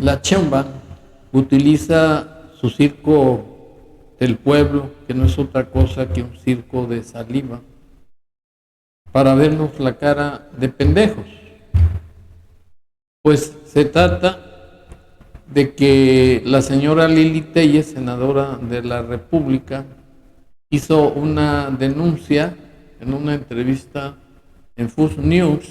La Sheinbaum utiliza su circo del pueblo, que no es otra cosa que un circo de saliva, para vernos la cara de pendejos. Pues se trata de que la señora Lili Téllez, senadora de la República, hizo una denuncia en una entrevista en Fox News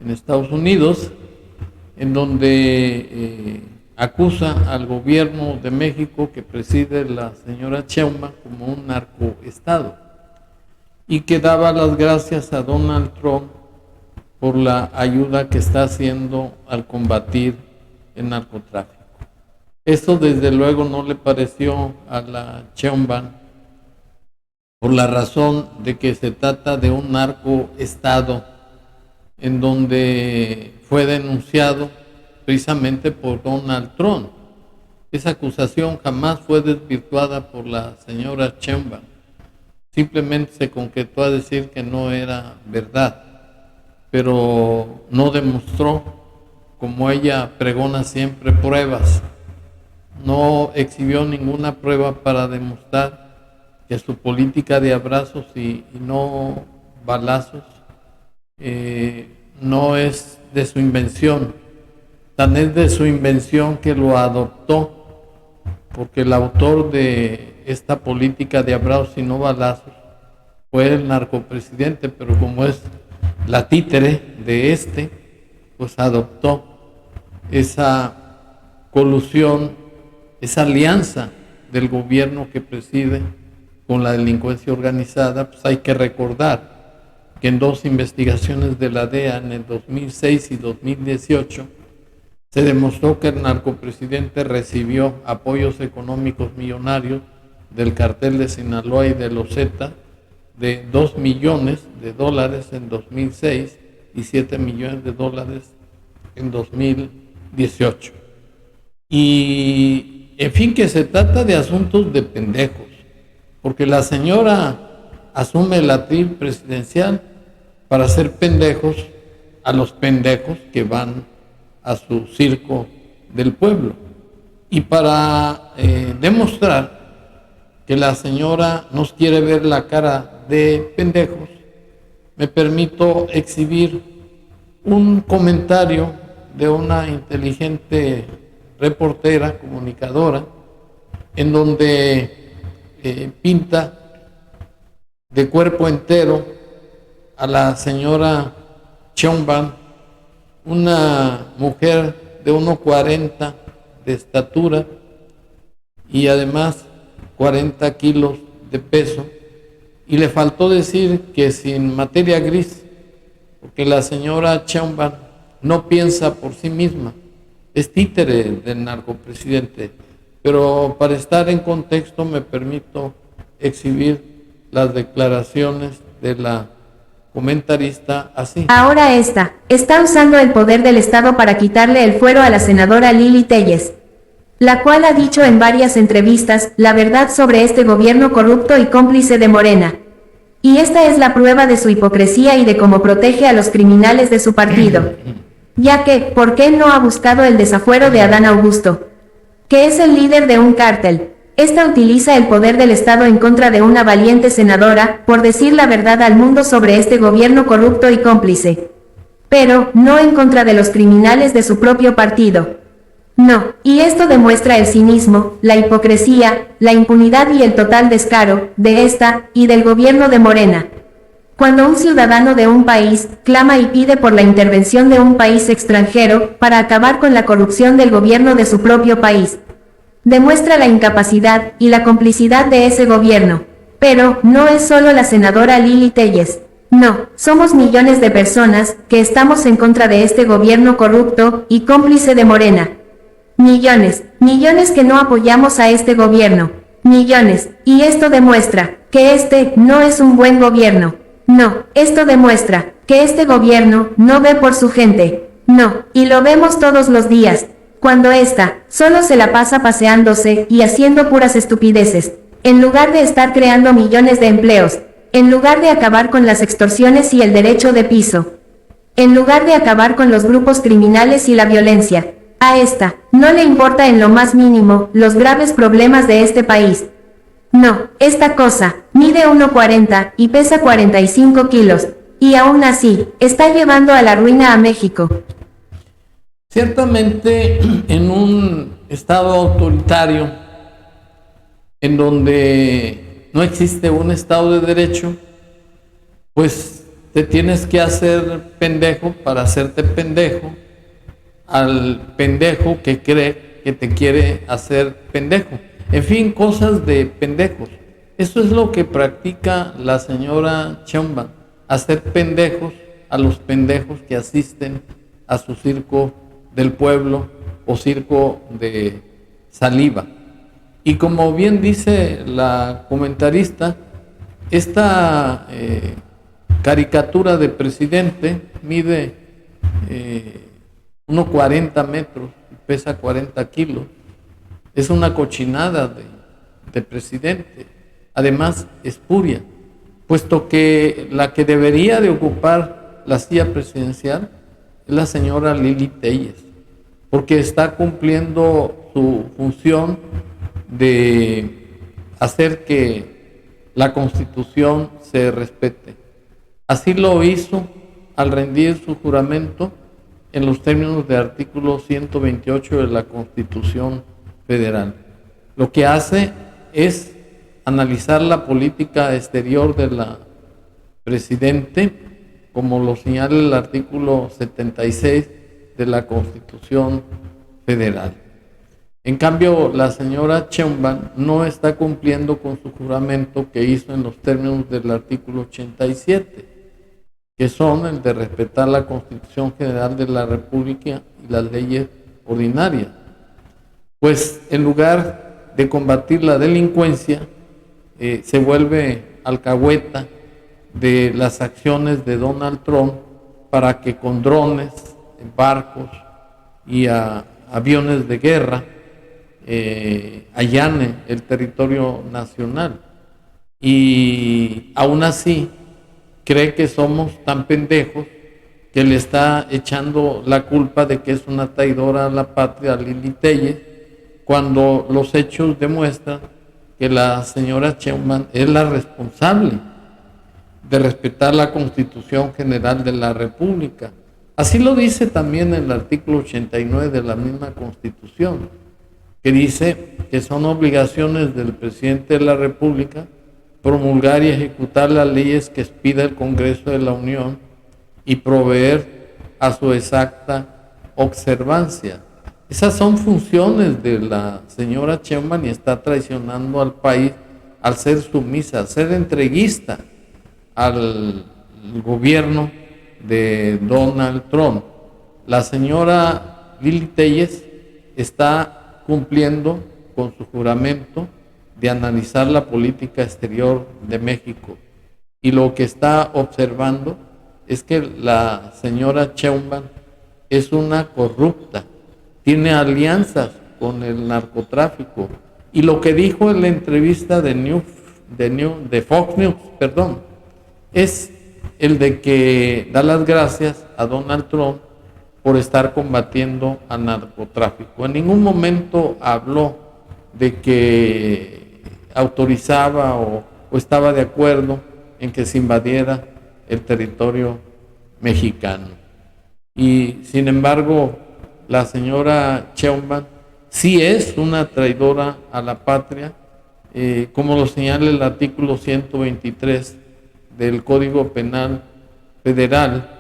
en Estados Unidos, en donde acusa al gobierno de México que preside la señora Sheinbaum como un narcoestado, y que daba las gracias a Donald Trump por la ayuda que está haciendo al combatir el narcotráfico. Esto desde luego no le pareció a la Sheinbaum, por la razón de que se trata de un narcoestado en donde fue denunciado precisamente por Donald Trump. Esa acusación jamás fue desvirtuada por la señora Sheinbaum. Simplemente se concretó a decir que no era verdad, pero no demostró, como ella pregona siempre, pruebas. No exhibió ninguna prueba para demostrar que su política de abrazos y no balazos no es de su invención. Tan es de su invención que lo adoptó, porque el autor de esta política de abrazos y no balazos fue el narcopresidente, pero como es la títere de pues adoptó esa colusión, esa alianza del gobierno que preside con la delincuencia organizada. Pues hay que recordar que en 2 investigaciones de la DEA en el 2006 y 2018 se demostró que el narcopresidente recibió apoyos económicos millonarios del cartel de Sinaloa y de los Zetas de $2 millones en 2006 y $7 millones en 2018. Y en fin, que se trata de asuntos de pendejos, porque la señora asume el atril presidencial para hacer pendejos a los pendejos que van a su circo del pueblo, y para demostrar que la señora nos quiere ver la cara de pendejos, me permito exhibir un comentario de una inteligente reportera, comunicadora, en donde pinta de cuerpo entero a la señora Sheinbaum, una mujer de 1,40 de estatura y además 40 kilos de peso, y le faltó decir que sin materia gris, porque la señora Sheinbaum no piensa por sí misma, es títere del narcopresidente. Pero para estar en contexto me permito exhibir las declaraciones de la comentarista así. Ahora está usando el poder del Estado para quitarle el fuero a la senadora Lili Téllez, la cual ha dicho en varias entrevistas la verdad sobre este gobierno corrupto y cómplice de Morena. Y esta es la prueba de su hipocresía y de cómo protege a los criminales de su partido. Ya que, ¿por qué no ha buscado el desafuero de Adán Augusto, que es el líder de un cártel? Esta utiliza el poder del Estado en contra de una valiente senadora, por decir la verdad al mundo sobre este gobierno corrupto y cómplice. Pero, no en contra de los criminales de su propio partido. No, y esto demuestra el cinismo, la hipocresía, la impunidad y el total descaro, de esta, y del gobierno de Morena. Cuando un ciudadano de un país, clama y pide por la intervención de un país extranjero, para acabar con la corrupción del gobierno de su propio país, demuestra la incapacidad y la complicidad de ese gobierno. Pero, no es solo la senadora Lili Téllez. No, somos millones de personas, que estamos en contra de este gobierno corrupto, y cómplice de Morena. Millones que no apoyamos a este gobierno. Millones, y esto demuestra, que este, no es un buen gobierno. No, esto demuestra, que este gobierno, no ve por su gente. No, y lo vemos todos los días, cuando esta, solo se la pasa paseándose, y haciendo puras estupideces, en lugar de estar creando millones de empleos, en lugar de acabar con las extorsiones y el derecho de piso, en lugar de acabar con los grupos criminales y la violencia. A esta, no le importa en lo más mínimo, los graves problemas de este país. No, esta cosa, mide 1,40 y pesa 45 kilos, y aún así, está llevando a la ruina a México. Ciertamente, en un estado autoritario, en donde no existe un estado de derecho, pues te tienes que hacer pendejo para hacerte pendejo al pendejo que cree que te quiere hacer pendejo. En fin, cosas de pendejos. Eso es lo que practica la señora Sheinbaum, hacer pendejos a los pendejos que asisten a su circo del pueblo o circo de saliva. Y como bien dice la comentarista, esta caricatura de presidente mide 1,40 metros y pesa 40 kilos. Es una cochinada de presidente. Además, espuria, puesto que la que debería de ocupar la silla presidencial es la señora Lili Téllez, porque está cumpliendo su función de hacer que la Constitución se respete. Así lo hizo al rendir su juramento en los términos del artículo 128 de la Constitución Federal. Lo que hace es analizar la política exterior de la presidente, como lo señala el artículo 76 de la Constitución Federal. En cambio, la señora Sheinbaum no está cumpliendo con su juramento que hizo en los términos del artículo 87, que son el de respetar la Constitución General de la República y las leyes ordinarias. Pues en lugar de combatir la delincuencia, se vuelve alcahueta de las acciones de Donald Trump para que con drones, barcos y aviones de guerra allane el territorio nacional. Y aún así cree que somos tan pendejos que le está echando la culpa de que es una traidora a la patria a Lili Téllez, cuando los hechos demuestran que la señora Sheinbaum es la responsable de respetar la Constitución General de la República. Así lo dice también el artículo 89 de la misma Constitución, que dice que son obligaciones del presidente de la República promulgar y ejecutar las leyes que expida el Congreso de la Unión y proveer a su exacta observancia. Esas son funciones de la señora Sheinbaum y está traicionando al país al ser sumisa, al ser entreguista al gobierno de Donald Trump. La señora Lili Téllez está cumpliendo con su juramento de analizar la política exterior de México, y lo que está observando es que la señora Sheinbaum es una corrupta, tiene alianzas con el narcotráfico, y lo que dijo en la entrevista de Fox News, es el de que da las gracias a Donald Trump por estar combatiendo al narcotráfico. En ningún momento habló de que autorizaba o estaba de acuerdo en que se invadiera el territorio mexicano. Y sin embargo, la señora Sheinbaum sí es una traidora a la patria, como lo señala el artículo 123 del Código Penal Federal,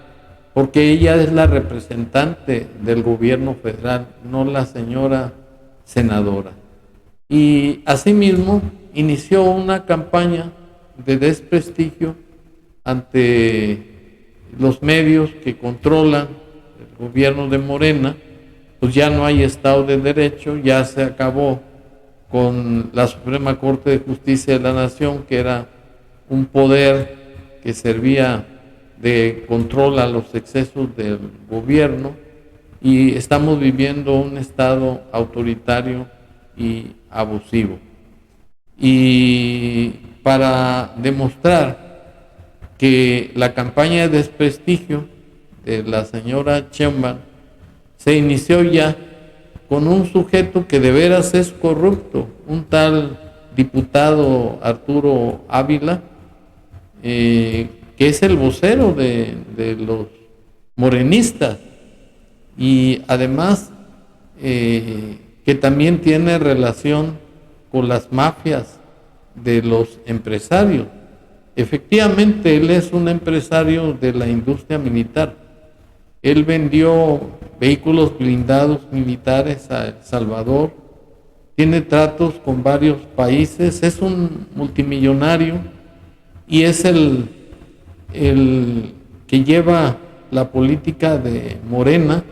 porque ella es la representante del gobierno federal, no la señora senadora. Y asimismo inició una campaña de desprestigio ante los medios que controlan el gobierno de Morena. Pues ya no hay Estado de Derecho, ya se acabó con la Suprema Corte de Justicia de la Nación, que era un poder que servía de control a los excesos del gobierno, y estamos viviendo un Estado autoritario y abusivo. Y para demostrar que la campaña de desprestigio de la señora Sheinbaum se inició ya con un sujeto que de veras es corrupto, un tal diputado Arturo Ávila, que es el vocero de los morenistas, y además que también tiene relación con las mafias de los empresarios. Efectivamente, él es un empresario de la industria militar. Él vendió vehículos blindados militares a El Salvador, tiene tratos con varios países, es un multimillonario y es el que lleva la política de Morena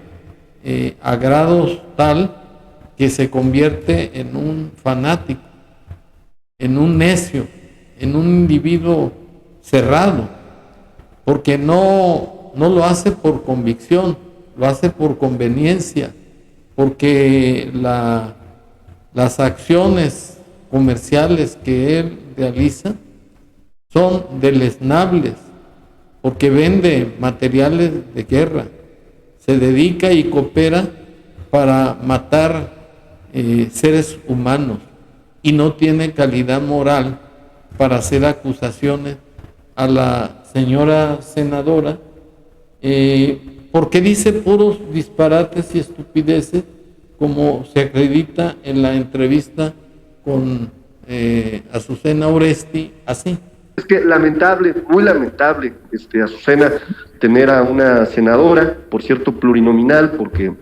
a grados tal que se convierte en un fanático, en un necio, en un individuo cerrado, porque no lo hace por convicción, lo hace por conveniencia, porque las acciones comerciales que él realiza son deleznables, porque vende materiales de guerra, se dedica y coopera para matar seres humanos y no tiene calidad moral para hacer acusaciones a la señora senadora, porque dice puros disparates y estupideces, como se acredita en la entrevista con Azucena Oresti, así. Es que lamentable, muy lamentable, Azucena, tener a una senadora, por cierto plurinominal, porque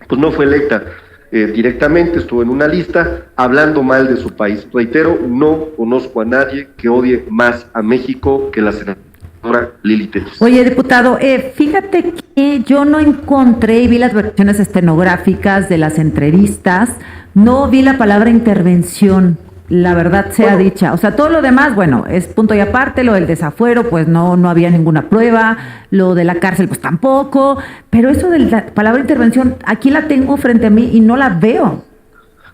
pues no fue electa directamente, estuvo en una lista hablando mal de su país. Reitero, no conozco a nadie que odie más a México que la senadora Lili Telles. Oye, diputado, fíjate que yo no encontré, y vi las versiones estenográficas de las entrevistas, no vi la palabra intervención. La verdad sea dicha, o sea, todo lo demás, bueno, es punto y aparte. Lo del desafuero, pues no había ninguna prueba, lo de la cárcel, pues tampoco, pero eso de la palabra intervención, aquí la tengo frente a mí y no la veo.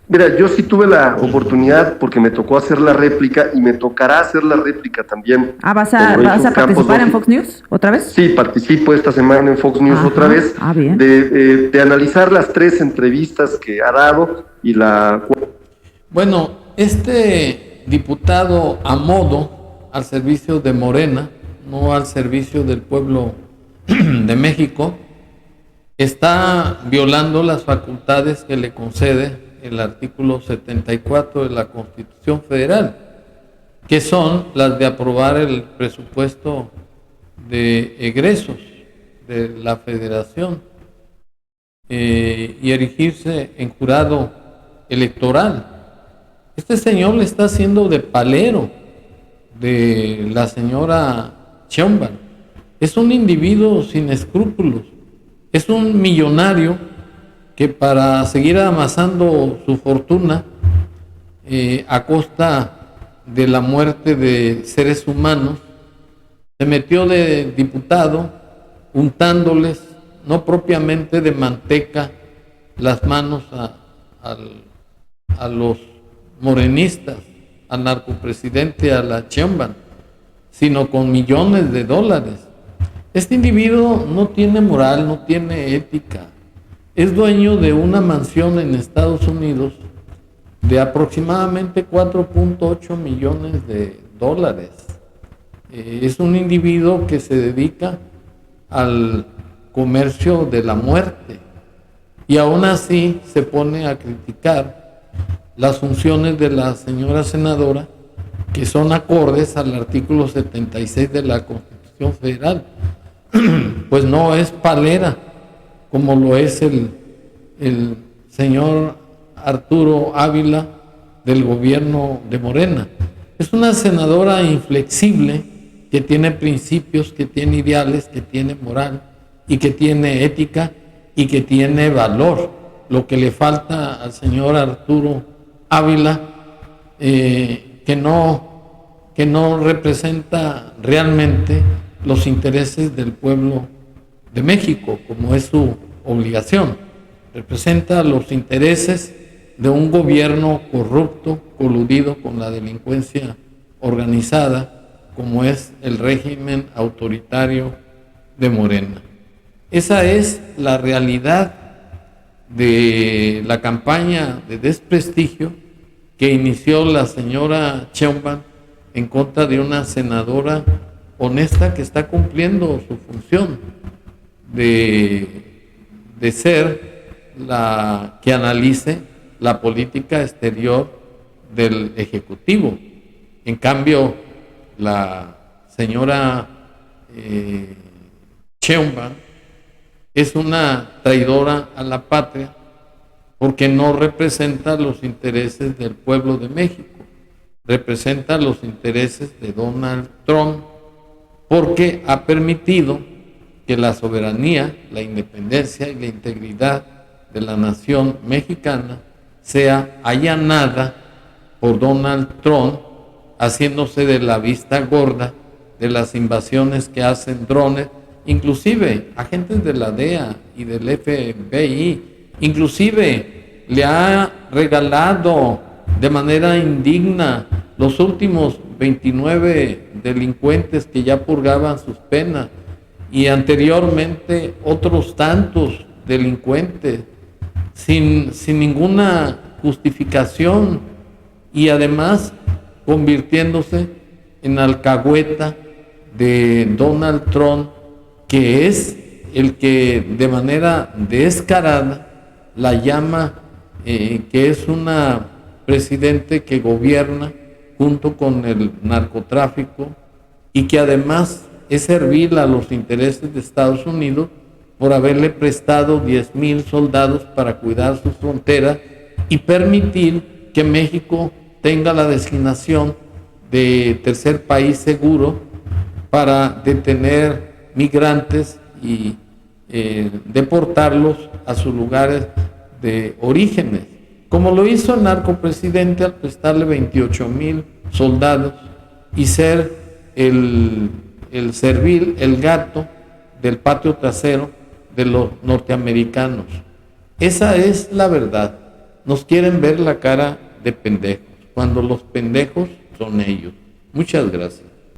Mira, yo sí tuve la oportunidad, porque me tocó hacer la réplica y me tocará hacer la réplica también. ¿Vas a participar en Fox News otra vez? Sí, participo esta semana en Fox News otra vez, bien. De analizar las 3 entrevistas que ha dado y la... Bueno, este diputado a modo, al servicio de Morena, no al servicio del pueblo de México, está violando las facultades que le concede el artículo 74 de la Constitución Federal, que son las de aprobar el presupuesto de egresos de la Federación y erigirse en jurado electoral. Este señor le está haciendo de palero de la señora Sheinbaum. Es un individuo sin escrúpulos, es un millonario que para seguir amasando su fortuna a costa de la muerte de seres humanos, se metió de diputado untándoles, no propiamente de manteca, las manos a los morenistas, al narcopresidente, a la Sheinbaum, sino con millones de dólares. Este individuo no tiene moral, no tiene ética. Es dueño de una mansión en Estados Unidos de aproximadamente 4.8 millones de dólares. Es un individuo que se dedica al comercio de la muerte y aún así se pone a criticar las funciones de la señora senadora, que son acordes al artículo 76 de la Constitución Federal. Pues no es palera, como lo es el señor Arturo Ávila del gobierno de Morena. Es una senadora inflexible, que tiene principios, que tiene ideales, que tiene moral y que tiene ética y que tiene valor. Lo que le falta al señor Arturo Ávila, que no representa realmente los intereses del pueblo de México, como es su obligación. Representa los intereses de un gobierno corrupto, coludido con la delincuencia organizada, como es el régimen autoritario de Morena. Esa es la realidad de la campaña de desprestigio que inició la señora Sheinbaum en contra de una senadora honesta que está cumpliendo su función de ser la que analice la política exterior del Ejecutivo. En cambio, la señora Sheinbaum es una traidora a la patria porque no representa los intereses del pueblo de México, representa los intereses de Donald Trump, porque ha permitido que la soberanía, la independencia y la integridad de la nación mexicana sea allanada por Donald Trump, haciéndose de la vista gorda de las invasiones que hacen drones, inclusive agentes de la DEA y del FBI, inclusive le ha regalado de manera indigna los últimos 29 delincuentes que ya purgaban sus penas y anteriormente otros tantos delincuentes sin ninguna justificación y además convirtiéndose en alcahueta de Donald Trump, que es el que de manera descarada la llama que es una presidente que gobierna junto con el narcotráfico y que además es servil a los intereses de Estados Unidos por haberle prestado 10,000 soldados para cuidar sus fronteras y permitir que México tenga la designación de tercer país seguro para detener migrantes y deportarlos a sus lugares de orígenes, como lo hizo el narcopresidente al prestarle 28,000 soldados y ser el servil, el gato del patio trasero de los norteamericanos. Esa es la verdad. Nos quieren ver la cara de pendejos, cuando los pendejos son ellos. Muchas gracias.